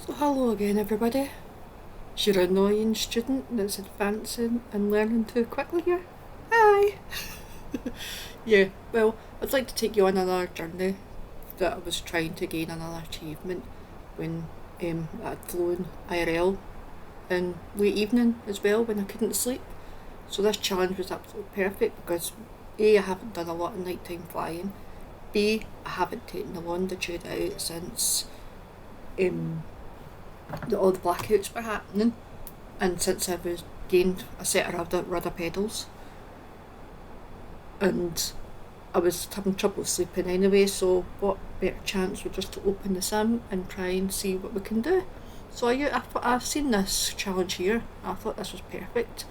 So hello again everybody. Is your annoying student that's advancing and learning too quickly here? Hi! Yeah, well, I'd like to take you on another journey that I was trying to gain another achievement when I'd flown IRL in late evening as well when I couldn't sleep. So this challenge was absolutely perfect because A, I haven't done a lot of nighttime flying. B, I haven't taken the longitude out since all the blackouts were happening, and since I was gained a set of rudder pedals, and I was having trouble sleeping anyway, so what better chance would just to open the sim and try and see what we can do. So I've seen this challenge here. I thought this was perfect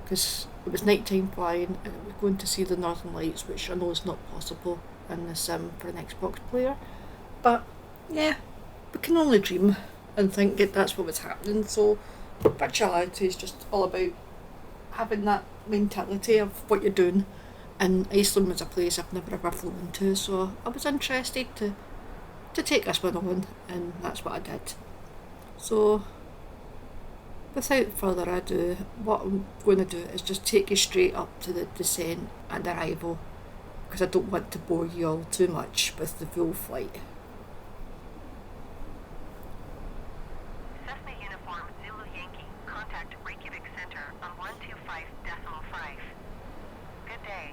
because it was nighttime flying and it was going to see the northern lights, which I know is not possible in the sim for an Xbox player. But yeah, we can only dream and think that that's what was happening. So virtuality is just all about having that mentality of what you're doing. And Iceland was a place I've never ever flown to, so I was interested to take this one on, and that's what I did. So without further ado, what I'm going to do is just take you straight up to the descent and arrival, because I don't want to bore you all too much with the full flight. Cessna Uniform Zulu Yankee, contact Reykjavik Center on 125.5. Good day.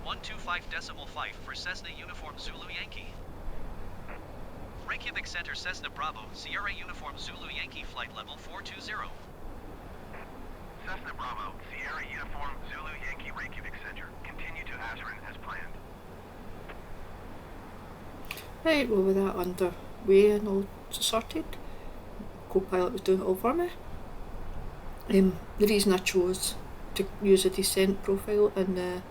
125.5 for Cessna Uniform Zulu Yankee. Reykjavik Center Cessna Bravo, Sierra Uniform Zulu Yankee flight level 420. Cessna Bravo, Sierra Uniform Zulu Yankee Reykjavik Center. Continue to Azerin as planned. Right, well, with that underway and all sorted, co-pilot was doing it all for me. The reason I chose to use a descent profile in the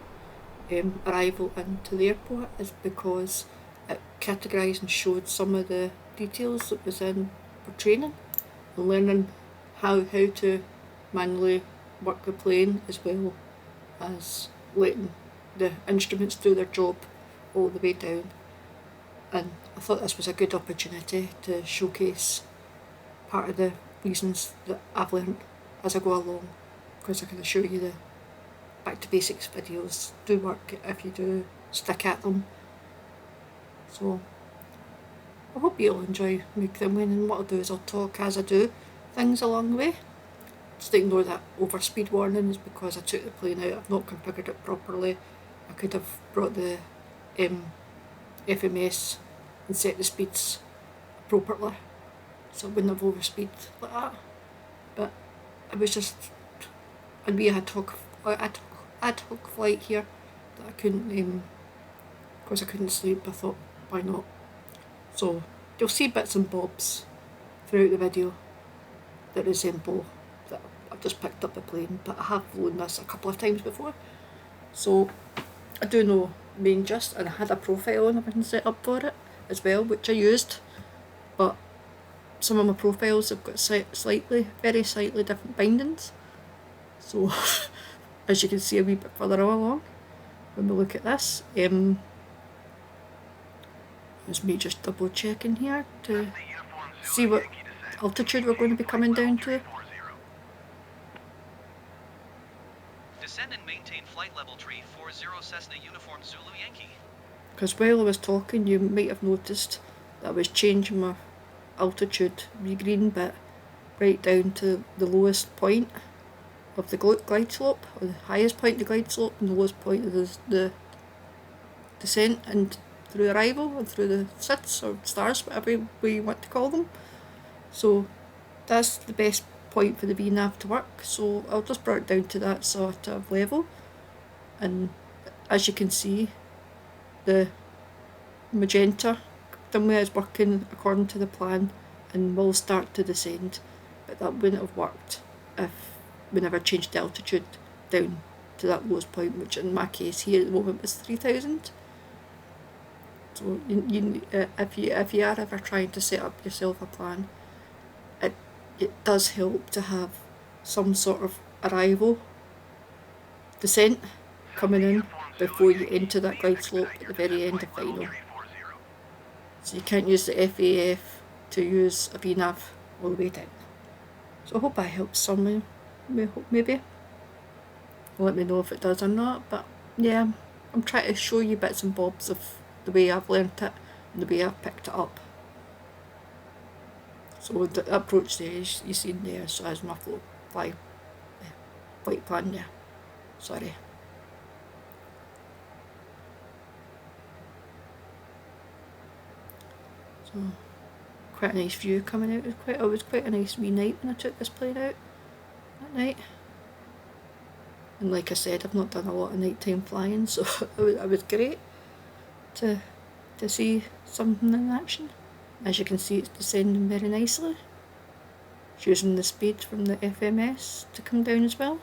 arrival into the airport is because it categorised and showed some of the details that was in for training and learning how to manually work the plane, as well as letting the instruments do their job all the way down. And I thought this was a good opportunity to showcase part of the reasons that I've learned as I go along, because I can assure you the back to basics videos do work if you do stick at them. So I hope you'll enjoy making them, and what I'll do is I'll talk as I do things along the way. Just ignore that overspeed warning, is because I took the plane out, I've not configured it properly. I could have brought the FMS and set the speeds appropriately so I wouldn't have overspeed like that. But it was just a wee ad hoc flight here that I couldn't, because I couldn't sleep. I thought, why not? So you'll see bits and bobs throughout the video that resemble that I've just picked up the plane, but I have flown this a couple of times before, so I do know the main gist, and I had a profile and everything set up for it as well, which I used, but some of my profiles have got very slightly different bindings. So as you can see a wee bit further along when we look at this, there's me just double checking here to see what altitude we're going to be coming down to. Descend and maintain flight level 340 Cessna Uniform Zulu Yankee. Because while I was talking, you might have noticed that I was changing my altitude, the green bit, right down to the lowest point of the glide slope, or the highest point of the glide slope, and the lowest point of the descent and through arrival, and through the SIDS or stars, whatever we want to call them. So that's the best point for the VNAV to work, so I'll just bring it down to that sort of level, and as you can see, the magenta dimly is working according to the plan and will start to descend, but that wouldn't have worked if we never changed the altitude down to that lowest point, which in my case here at the moment was 3,000. So if you are ever trying to set up yourself a plan, it does help to have some sort of arrival descent coming in before you enter that glide slope at the very end of final. So you can't use the FAF to use a VNav all the way down. So I hope I help someone, maybe. Let me know if it does or not, but yeah, I'm trying to show you bits and bobs of the way I've learnt it and the way I've picked it up. So the approach there you see there, so as my flight plan there. Sorry. So quite a nice view coming out. It was quite a nice wee night when I took this plane out at night. And like I said, I've not done a lot of nighttime flying, so it was great to see something in action. As you can see, it's descending very nicely. It's using the speed from the FMS to come down as well.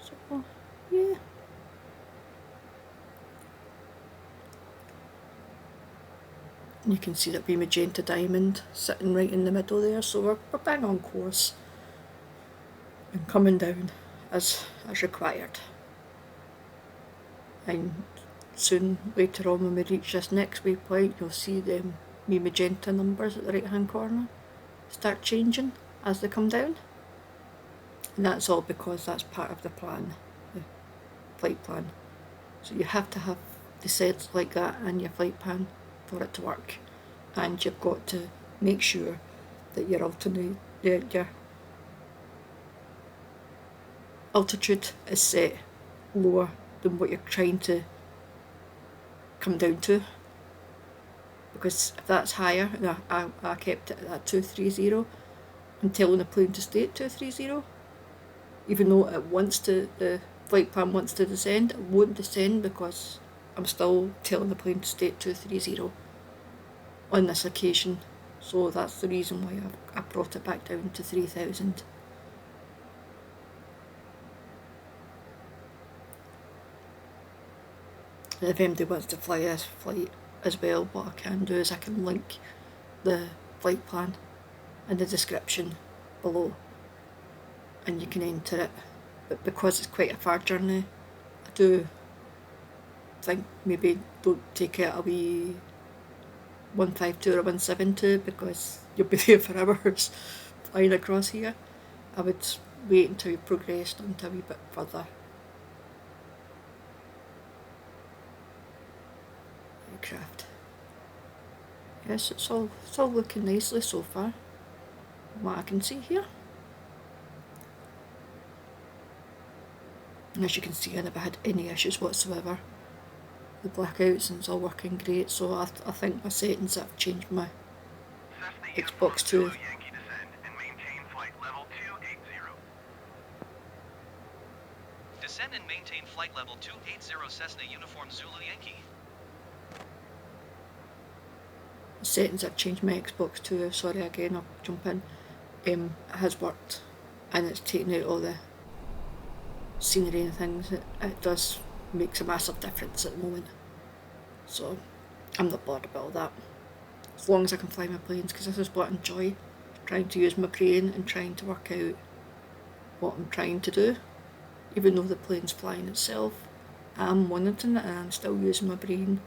So, yeah. And you can see that wee magenta diamond sitting right in the middle there, so we're bang on course and coming down as required. And soon, later on, when we reach this next waypoint, you'll see them wee magenta numbers at the right hand corner start changing as they come down. And that's all because that's part of the plan, the flight plan. So you have to have the sets like that in your flight plan for it to work. And you've got to make sure that your altitude is set lower than what you're trying to come down to, because if that's higher, and I kept it at 230, I'm telling the plane to stay at 230, even though the flight plan wants to descend, it won't descend because I'm still telling the plane to stay at 230 on this occasion. So that's the reason why I brought it back down to 3000. If anybody wants to fly this flight as well, what I can do is I can link the flight plan in the description below and you can enter it. But because it's quite a far journey, I do think maybe don't take out a wee 152 or 172 because you'll be there for hours flying across here. I would wait until you progressed onto a wee bit further. Aircraft. Yes, it's all looking nicely so far, from what I can see here. And as you can see, I never had any issues whatsoever. The blackouts and it's all working great, so I think my settings have changed my Xbox to Descend and maintain flight level 280 Cessna Uniform Zulu Yankee. settings I've changed my Xbox to, sorry again, I'll jump in, it has worked and it's taken out all the scenery and things. It does makes a massive difference at the moment, so I'm not bothered about all that as long as I can fly my planes, because this is what I enjoy, trying to use my brain and trying to work out what I'm trying to do. Even though the plane's flying itself, I'm monitoring it and I'm still using my brain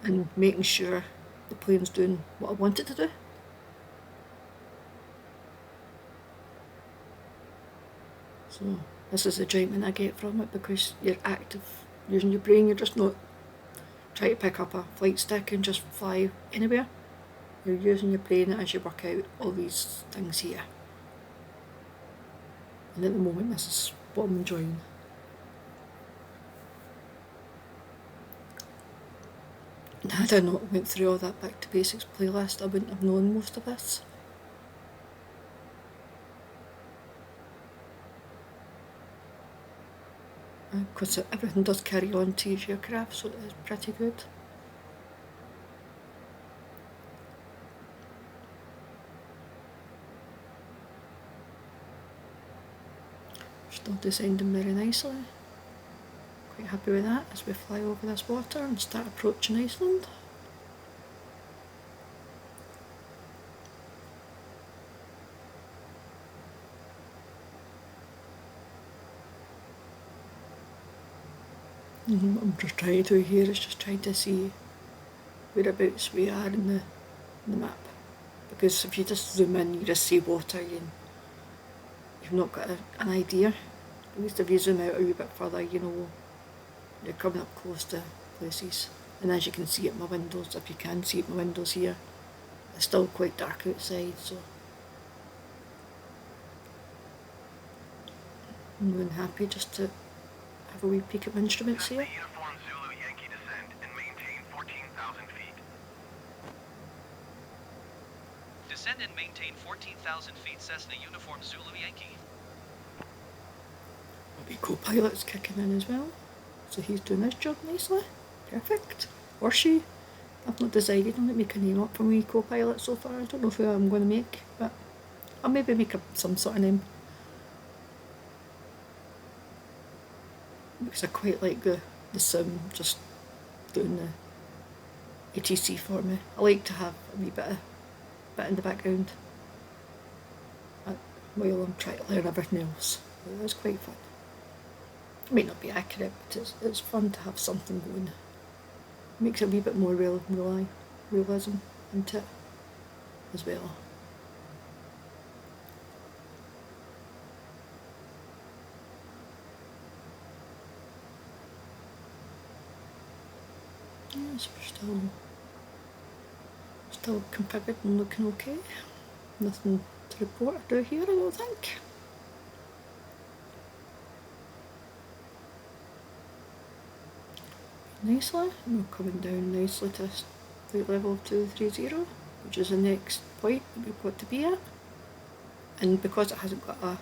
and making sure the plane's doing what I want it to do. So this is the enjoyment I get from it, because you're active using your brain. You're just not trying to pick up a flight stick and just fly anywhere. You're using your brain as you work out all these things here. And at the moment this is what I'm enjoying. Had I not went through all that Back to Basics playlist, I wouldn't have known most of this. Because everything does carry on to each aircraft, so it is pretty good. Still descending very nicely. Quite happy with that as we fly over this water and start approaching Iceland. What I'm just trying to do here is just trying to see whereabouts we are in the map. Because if you just zoom in, you just see water, you've not got an idea. At least if you zoom out a wee bit further, you know you're coming up close to places. And as you can see at my windows, if you can see at my windows here, it's still quite dark outside, so I'm more than happy just to have a wee peek at my instruments Cessna here. Uniform Zulu Yankee descend and maintain 14,000 feet. Descend and maintain 14,000 feet Cessna Uniform Zulu Yankee. My wee co-pilot's kicking in as well, so he's doing his job nicely. Perfect. Or she. I've not decided. I'm not making a name up for my co-pilot so far. I don't know who I'm going to make, but I'll maybe make up some sort of name. Because I quite like the sim just doing the ATC for me. I like to have a wee bit in the background while I'm trying to learn everything else. But that's quite fun. It might not be accurate, but it's fun to have something going. It makes it a wee bit more realism into it as well. Yes, we're still configured and looking okay. Nothing to report or do here, I don't think. Nicely, and we're coming down nicely to flight level 230, which is the next point that we've got to be at. And because it hasn't got a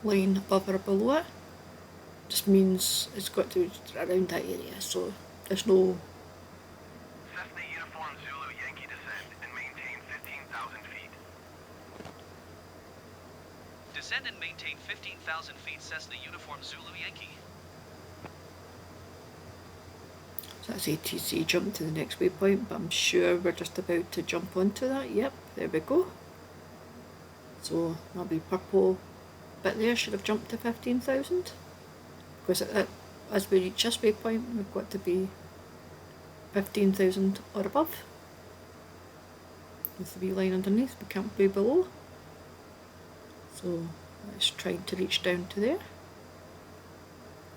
line above or below it, just means it's got to be around that area, so there's no Cessna Uniform Zulu Yankee descend and maintain 15,000 feet. Descend and maintain 15,000 feet Cessna Uniform Zulu Yankee. So that's ATC jump to the next waypoint, but I'm sure we're just about to jump onto that. Yep, there we go. So that wee purple bit there should have jumped to 15,000. Because as we reach this waypoint, we've got to be 15,000 or above. With the wee line underneath, we can't be below. So let's try to reach down to there.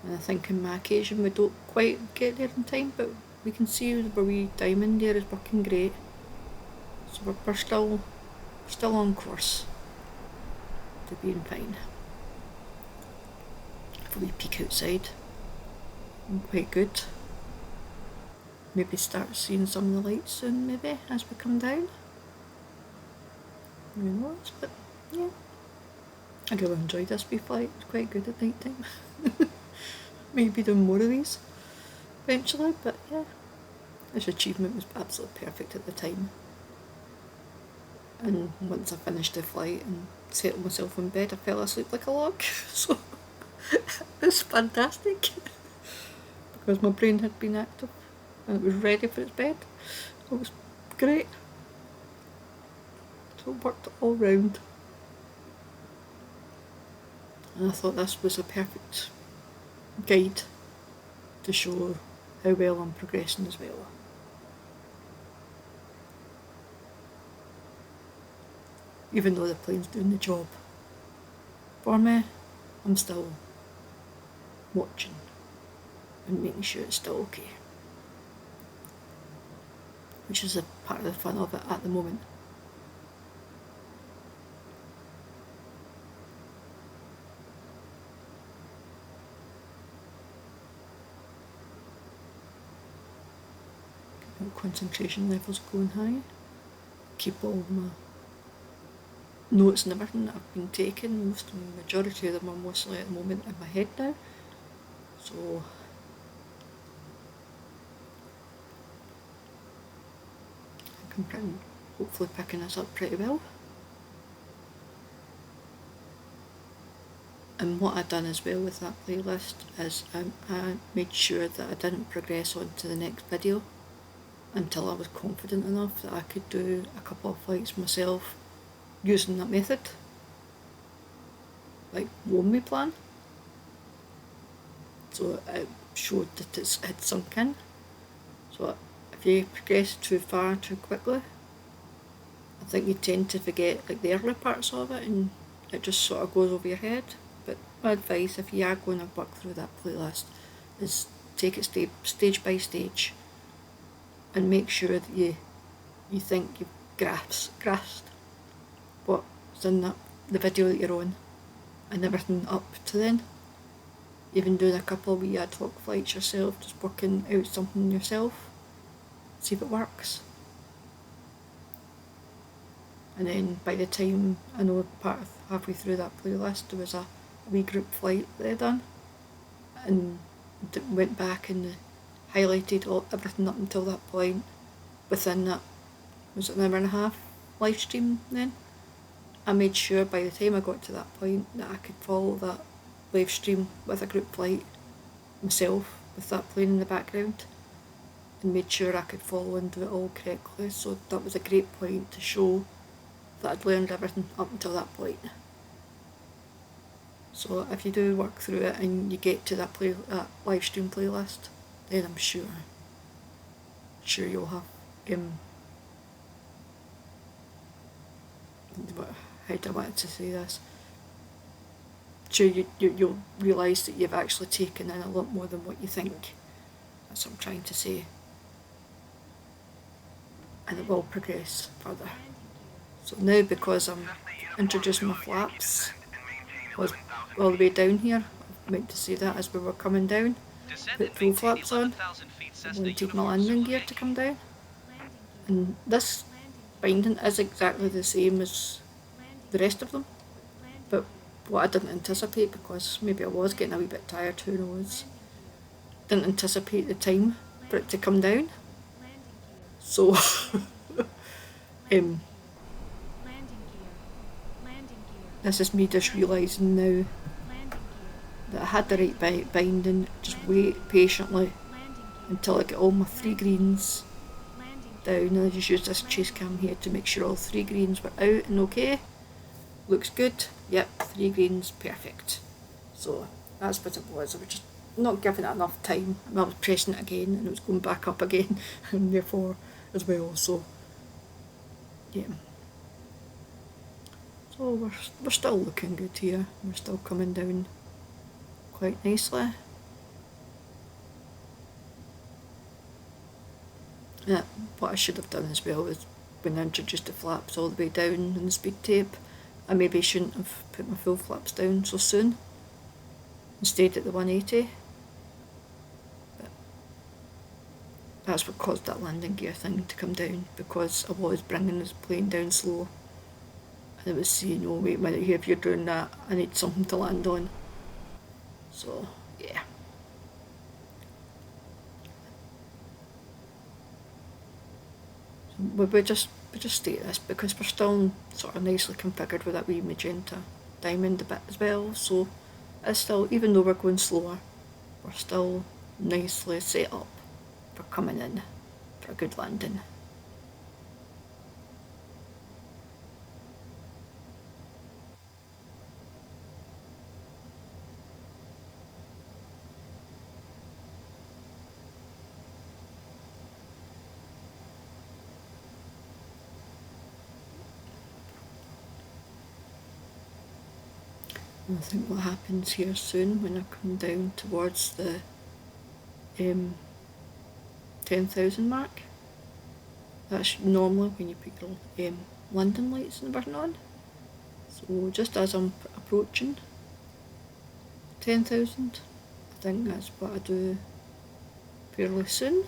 And I think in my occasion we don't quite get there in time, but we can see the wee diamond there is working great. So we're still on course to being fine. If we peek outside, I'm quite good. Maybe start seeing some of the lights soon, maybe, as we come down. Who knows, but yeah. I really enjoyed this wee flight, it's quite good at night time. Maybe do more of these eventually, but yeah, this achievement was absolutely perfect at the time. And once I finished the flight and settled myself in bed, I fell asleep like a log. So it was fantastic because my brain had been active and it was ready for its bed. It was great. So it worked all round. And I thought this was a perfect guide to show how well I'm progressing as well. Even though the plane's doing the job for me, I'm still watching and making sure it's still okay. Which is a part of the fun of it at the moment. Concentration levels going high. Keep all my notes and everything that I've been taking. The majority of them are mostly at the moment in my head now. So I can hopefully picking this up pretty well. And what I've done as well with that playlist is I made sure that I didn't progress on to the next video until I was confident enough that I could do a couple of flights myself using that method, like one way plan. So it showed that it had sunk in. So if you progress too far too quickly, I think you tend to forget like the early parts of it and it just sort of goes over your head. But my advice, if you are going to work through that playlist, is take it stage by stage and make sure that you think you've grasped what's in the video that you're on and everything up to then. Even doing a couple of wee ad hoc flights yourself, just working out something yourself, see if it works. And then by the time I know halfway through that playlist there was a wee group flight that I done and went back and highlighted everything up until that point within that, was it an hour and a half live stream then? I made sure by the time I got to that point that I could follow that live stream with a group flight myself with that playing in the background and made sure I could follow and do it all correctly. So that was a great point to show that I'd learned everything up until that point. So if you do work through it and you get to that live stream playlist, then I'm sure you'll have how do I want to say this? Sure, you'll realise that you've actually taken in a lot more than what you think. That's what I'm trying to say. And it will progress further. So now, because I'm introducing my flaps, I was all the way down here, I meant to say that as we were coming down, put full flaps on, I wanted my landing gear to come down. And this binding is exactly the same as the rest of them, but what I didn't anticipate, because maybe I was getting a wee bit tired, who knows, didn't anticipate the time for it to come down. So this is me just realising now that I had the right binding, just wait patiently until I get all my 3 greens down, and I just use this chase cam here to make sure all 3 greens were out and okay. Looks good, yep, 3 greens, perfect. So that's what it was. I was just not giving it enough time, and I was pressing it again and it was going back up again and therefore as well, so yeah. So we're still looking good here, we're still coming down quite nicely. Yeah, what I should have done as well is when I introduced the flaps all the way down in the speed tape, I maybe shouldn't have put my full flaps down so soon and stayed at the 180. But that's what caused that landing gear thing to come down, because I was bringing this plane down slow and it was saying, oh wait a minute here, if you're doing that I need something to land on. So yeah. We just stay at this because we're still sort of nicely configured with that wee magenta diamond a bit as well, so it's still, even though we're going slower, we're still nicely set up for coming in for a good landing. I think what happens here soon when I come down towards the 10,000 mark, that's normally when you put your landing lights and everything on. So just as I'm approaching 10,000, I think that's what I do fairly soon.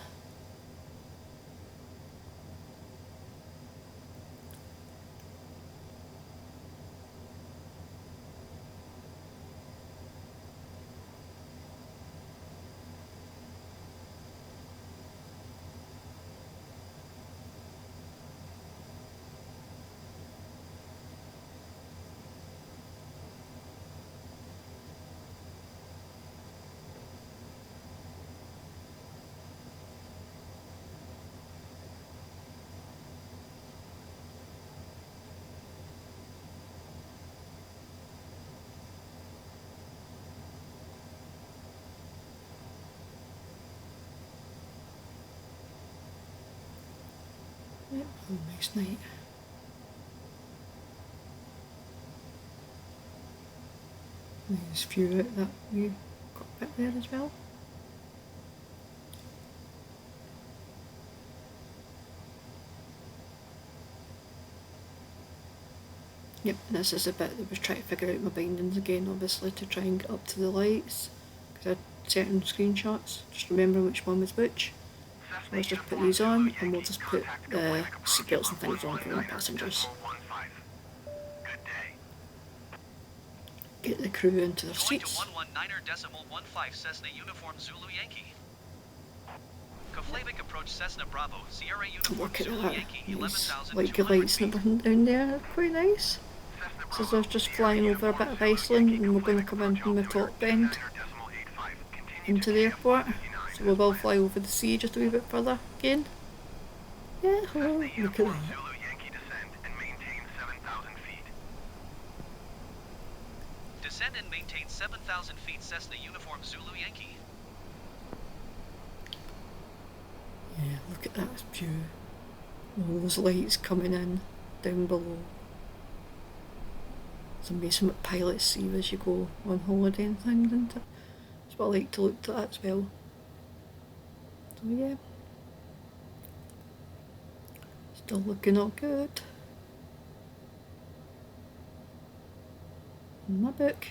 Yep, oh, nice night. Nice view out that wee cockpit there as well. Yep, and this is the bit that was trying to figure out my bindings again, obviously, to try and get up to the lights, because I had certain screenshots, just remembering which one was which. So let's just put these on, and we'll just put the seatbelts and things on for our passengers. Good day. Get the crew into their Going to seats. 119.15 Cessna Uniform Zulu Yankee. Keflavik approach Cessna Bravo, Sierra Uniform Look at Zulu that, Yankee, nice 11,200 like lights and feet. everything down there, quite nice. So they're just flying over a bit of Iceland, and we're going to come in from the top bend into the airport. So we will fly over the sea just a wee bit further again. Yeah, oh, look at that. Zulu Yankee descend and maintain 7,000 feet. Descend and maintain 7,000 feet Cessna Uniform Zulu Yankee. Yeah, look at that view. All those lights coming in down below. It's amazing what pilots see as you go on holiday and things, isn't it? That's what I like to look at as well. So yeah. Still looking all good. In my book.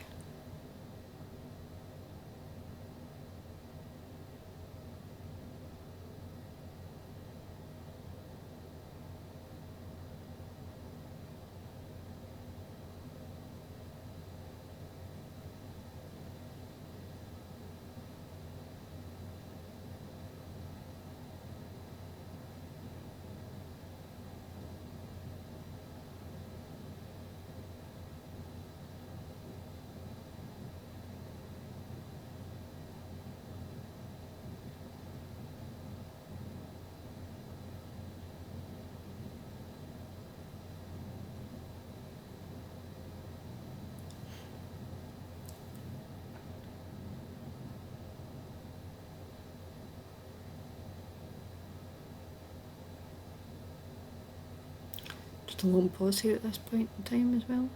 Just a long pause here at this point in time as well.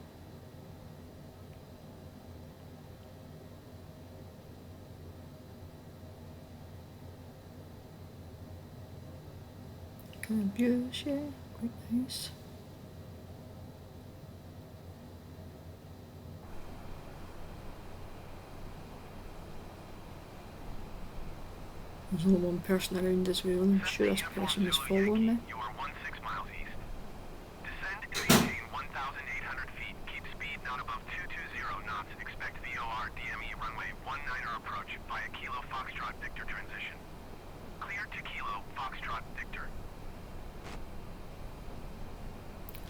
Kind of views, yeah, quite nice. There's only one person around as well, and I'm sure this person was following me. You are 16 miles east. Descend and maintain 1,800 feet. Keep speed not above 220 knots. Expect VOR DME runway 19er approach via Kilo Foxtrot Victor transition. Clear to Kilo Foxtrot Victor.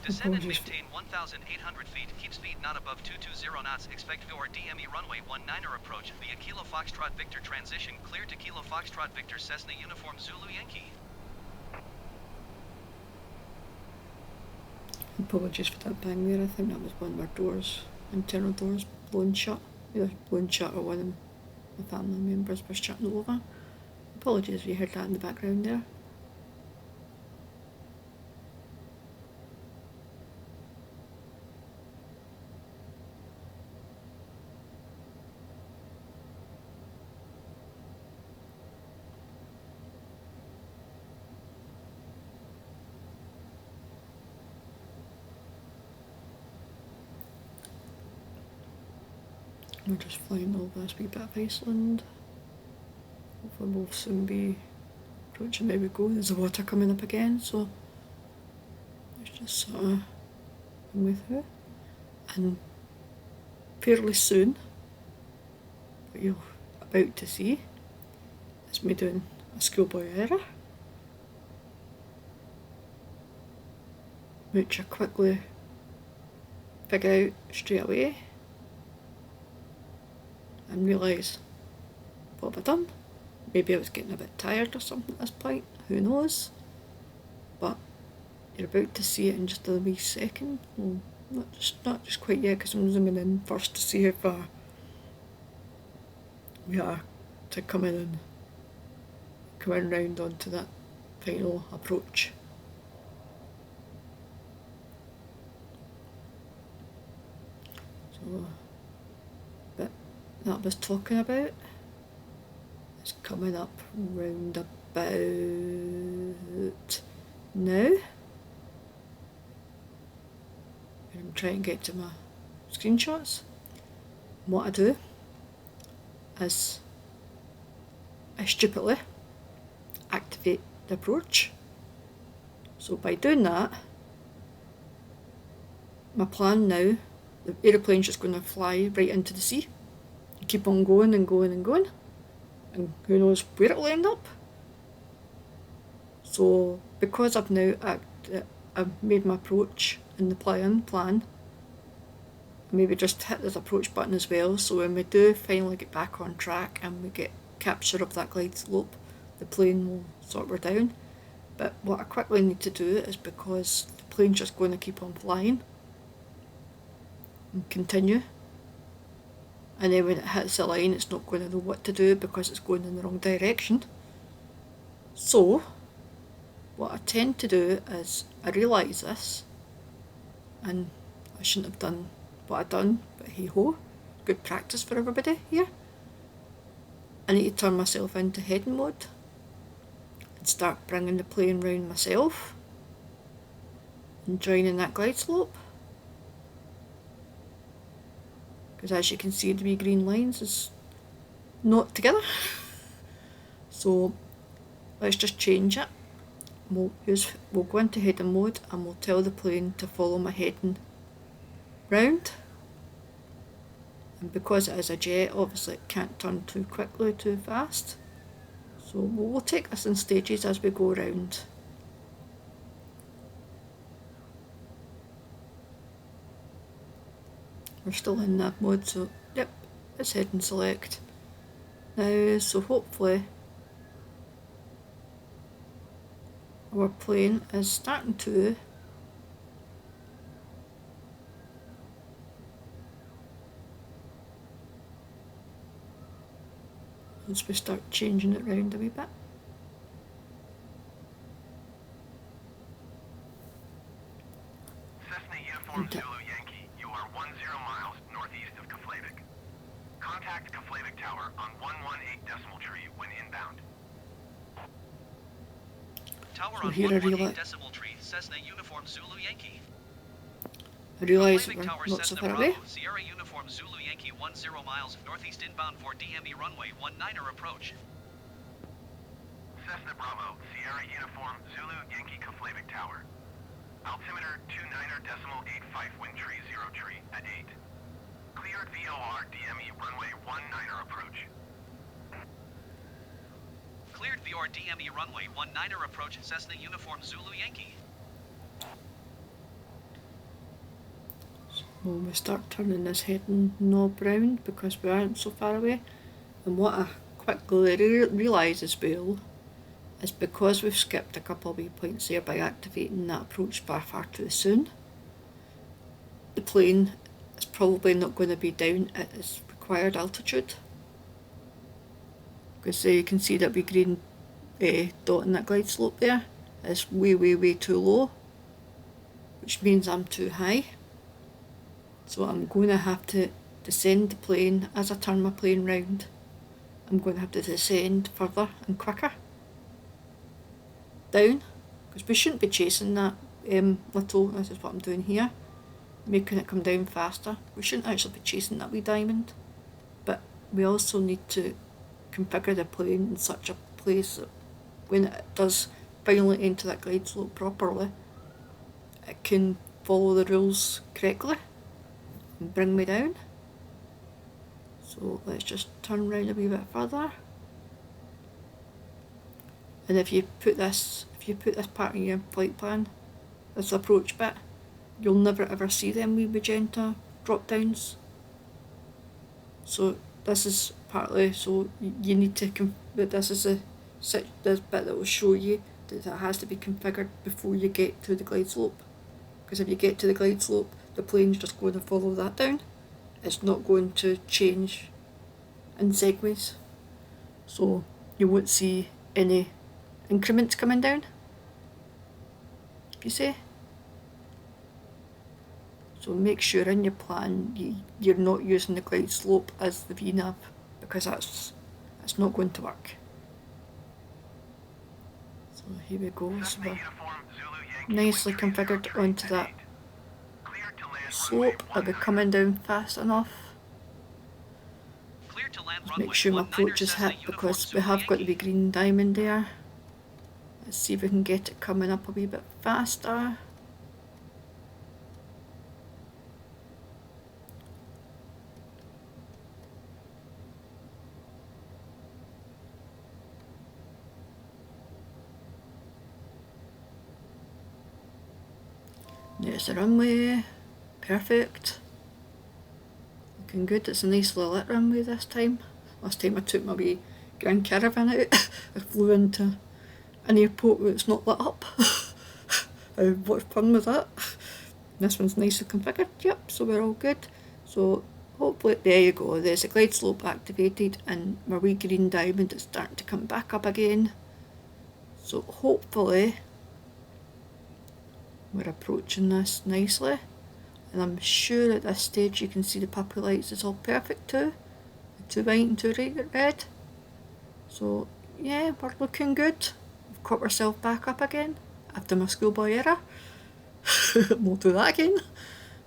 Descend and Apologies. maintain 1,800 feet. Keep speed not above 220 knots. Expect VOR DME runway 19er approach via Kilo Foxtrot Victor transition. Clear to Kilo Foxtrot Victor Cessna Uniform Zulu Yankee. Apologies for that bang there. I think that was one of our doors, internal doors, blown shut. Either blown shut or one of my family members was shutting over. Apologies if you heard that in the background there. We're just flying over this wee bit of Iceland. Hopefully we'll soon be approaching. There we go, there's the water coming up again, so let's just sort of move through. And fairly soon, what you're about to see is me doing a schoolboy error, which I quickly figure out straight away and realise, what have I done? Maybe I was getting a bit tired or something at this point, who knows? But you're about to see it in just a wee second. Well, not just quite yet, because I'm zooming in first to see how far we are to come in and come in round onto that final approach. So, but that I was talking about is coming up round about now. I'm trying to get to my screenshots. And what I do is I stupidly activate the approach. So by doing that, my plan now, the aeroplane's just going to fly right into the sea and keep on going and going and going, and who knows where it'll end up. So because I've now I've made my approach in the plan, maybe just hit this approach button as well, so when we do finally get back on track and we get capture of that glide slope, the plane will sort her down. But what I quickly need to do is, because the plane's just going to keep on flying and continue, and then when it hits the line it's not going to know what to do because it's going in the wrong direction. So what I tend to do is, I realise this, and I shouldn't have done what I've done, but hey ho, good practice for everybody here. I need to turn myself into heading mode and start bringing the plane round myself and joining that glide slope. Because as you can see, the wee green lines is not together. So let's just change it. We'll go into heading mode and we'll tell the plane to follow my heading round. And because it is a jet, obviously it can't turn too quickly, too fast. So we'll take this in stages as we go round. We're still in that mode, so yep, it's heading select now. So hopefully our plane is starting to once we start changing it round a wee bit. Cessna Uniform Zulu Yankee, you are 10 miles northeast of Keflavik. Contact Keflavik Tower on 118 decimal tree when inbound. Tower So on here I 118 decimal tree, Cessna Uniform Zulu Yankee. I realise Keflavik we're Tower, not so Cessna far away. Bravo, Sierra Uniform Zulu Yankee 10 miles northeast inbound for DME runway 19er approach. Cessna Bravo, Sierra Uniform Zulu Yankee Keflavik Tower. Altimeter 29er decimal 85 wind tree 0 tree at 8. Cleared VOR DME runway 19er approach. Cleared VOR DME runway 19er approach, Cessna Uniform Zulu Yankee. So we start turning this heading knob round because we aren't so far away. And what I quickly realise as well is, because we've skipped a couple of waypoints there by activating that approach bar far too soon, the plane is probably not going to be down at its required altitude. Because you can see that wee green dot in that glide slope there is way too low, which means I'm too high. So I'm going to have to descend the plane as I turn my plane round. I'm going to have to descend further and quicker down, because we shouldn't be chasing that little, this is what I'm doing here, making it come down faster. We shouldn't actually be chasing that wee diamond, but we also need to configure the plane in such a place that when it does finally enter that glide slope properly, it can follow the rules correctly and bring me down. So let's just turn round a wee bit further. And if you put this part in your flight plan, this approach bit, you'll never ever see them wee magenta drop downs. So this is partly, so you need to, but this is this bit that will show you that it has to be configured before you get to the glide slope. Because if you get to the glide slope, the plane's just going to follow that down. It's not going to change in segways. So you won't see any increments coming down, you see. So make sure in your plan you're not using the glide slope as the VNAV, because that's not going to work. So here we go, so Cessna we're Uniform Zulu Yankee nicely wind tree configured 03 onto that attained. Cleared to land slope. Are we coming down fast enough? Clear to land Just runway make sure my 19er approach is Cessna hit, Uniform because we Zulu have got the Yankee. wee green diamond there. Let's see if we can get it coming up a wee bit faster. There's the runway, perfect. Looking good, it's a nice little lit runway this time. Last time I took my wee Grand Caravan out, I flew into an airport where it's not lit up. What fun was that? This one's nicely configured, yep, so we're all good. So hopefully, there you go, there's a glide slope activated and my wee green diamond is starting to come back up again. So hopefully we're approaching this nicely, and I'm sure at this stage you can see the puppy lights is all perfect too. Too white and too red. So yeah, we're looking good. We've caught ourselves back up again after my schoolboy error. We'll do that again.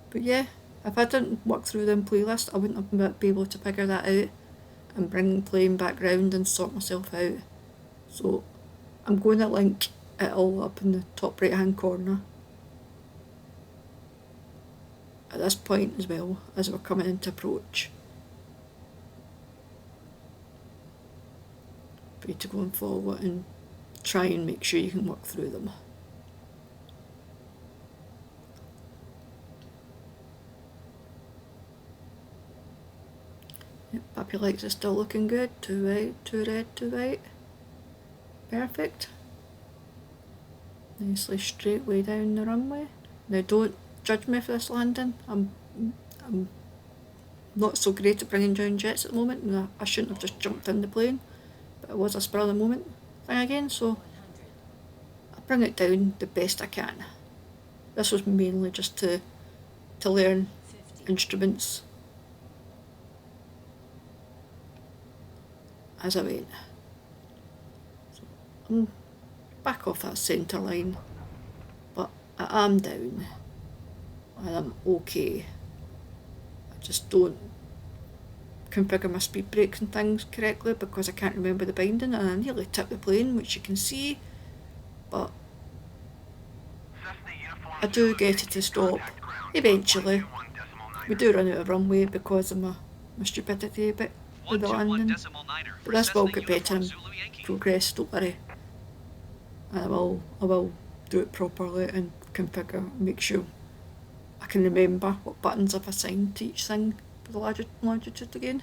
But yeah, if I didn't work through them playlists, I wouldn't have been able to figure that out and bring the plane back round and sort myself out. So I'm going to link it all up in the top right hand corner at this point as well, as we're coming into approach, for you to go and follow it and try and make sure you can work through them. Yep, puppy lights are still looking good. Too white, too red, too white. Perfect. Nicely straight way down the runway. Now don't judge me for this landing. I'm not so great at bringing down jets at the moment, and I shouldn't have just jumped in the plane, but it was a spur of the moment thing again, so I bring it down the best I can. This was mainly just to learn instruments as I went. So I'm back off that centre line, but I am down and I'm okay. I just don't configure my speed brakes and things correctly because I can't remember the binding, and I nearly tipped the plane, which you can see, but I do get it to stop eventually. We do run out of runway because of my stupidity a bit with the landing, but this will get better and progress, don't worry. And I will do it properly and configure, make sure I can remember what buttons I've assigned to each thing for the longitude again.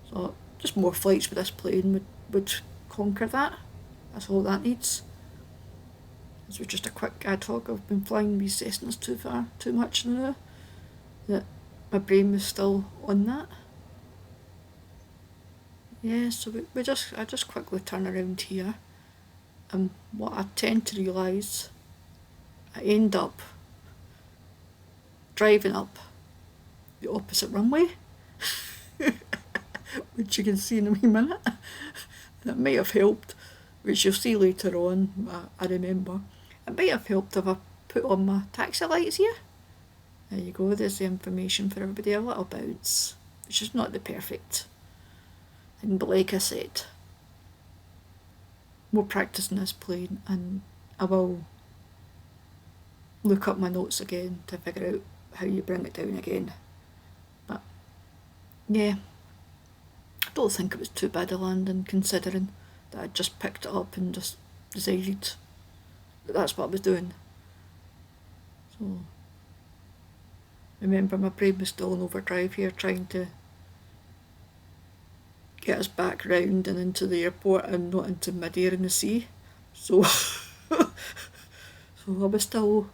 So just more flights with this plane would conquer that. That's all that needs. This was just a quick ad hoc. I've been flying these Cessnas too much now, that my brain was still on that. Yeah, so I just quickly turn around here, and what I tend to realise, I end up driving up the opposite runway, which you can see in a wee minute. That might have helped, which you'll see later on, I remember. It might have helped if I put on my taxi lights here. There you go, there's the information for everybody, a little bounce, which is not the perfect thing, but like I said, more practice in this plane, and I will look up my notes again to figure out how you bring it down again. But yeah, I don't think it was too bad a landing, considering that I just picked it up and just decided that that's what I was doing. So remember, my brain was still in overdrive here, trying to get us back round and into the airport and not into mid-air in the sea. So so I was still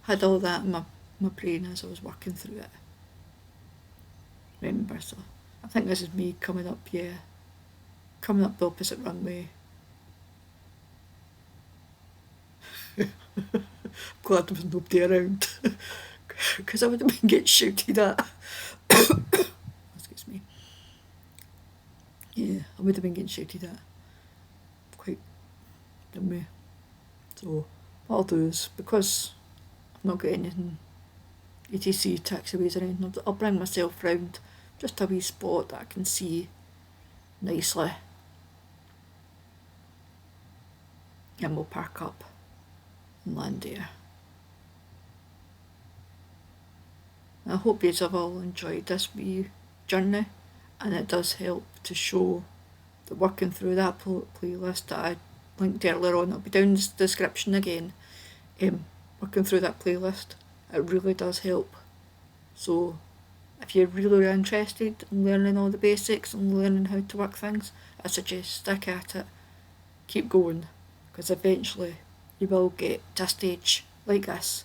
had all that in my brain as I was working through it. Remember, so I think this is me coming up the opposite runway. Glad there was nobody around, because I would have been getting shouted at. Excuse me. Yeah, I would have been getting shouted at quite, didn't we? So what I'll do is, because I've not got anything ETC taxiways or anything, I'll bring myself round just a wee spot that I can see nicely, and we'll park up and land there. I hope you have all enjoyed this wee journey, and it does help to show that working through that playlist that I linked earlier on, it'll be down in the description again, working through that playlist, it really does help. So if you're really interested in learning all the basics and learning how to work things, I suggest stick at it, keep going, because eventually you will get to a stage like this.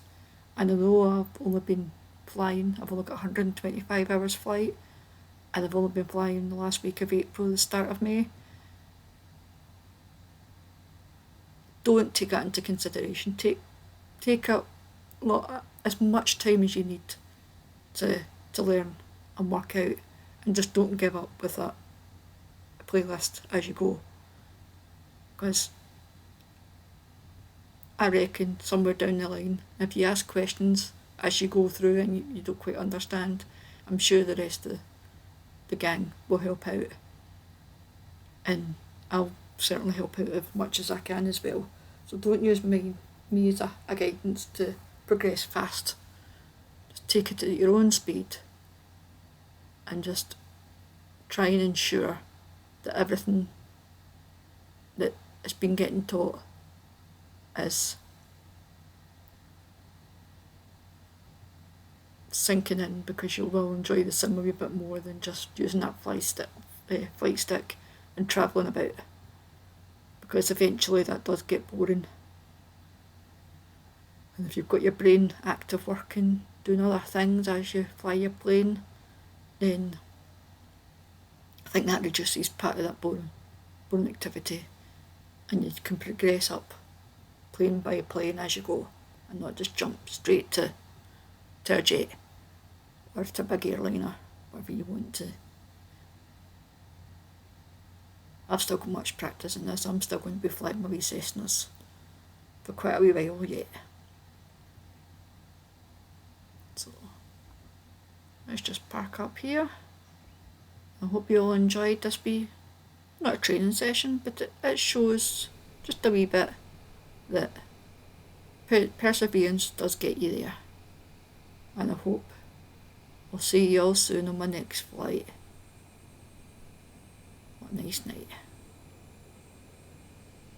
And I know I've only been flying, I've only got 125 hours flight, and I've only been flying the last week of April, the start of May. Don't take that into consideration. Take up as much time as you need to learn and work out, and just don't give up with that playlist as you go, because I reckon somewhere down the line, if you ask questions as you go through and you don't quite understand, I'm sure the rest of the gang will help out, and I'll certainly help out as much as I can as well. So don't use me as a guidance to progress fast. Just take it at your own speed and just try and ensure that everything that has been getting taught is sinking in, because you will enjoy the sim a wee bit more than just using that flight stick and travelling about, because eventually that does get boring. And if you've got your brain active working, doing other things as you fly your plane, then I think that reduces part of that boring activity, and you can progress up plane by plane as you go, and not just jump straight to a jet or to a big airliner, whatever you want to. I've still got much practice in this. I'm still going to be flying my wee Cessnas for quite a wee while yet. So let's just park up here. I hope you all enjoyed this wee, not a training session, but it shows just a wee bit that perseverance does get you there. And I hope I'll see you all soon on my next flight. What a nice night.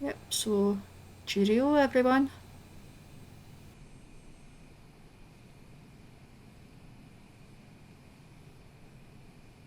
Yep, so cheerio everyone.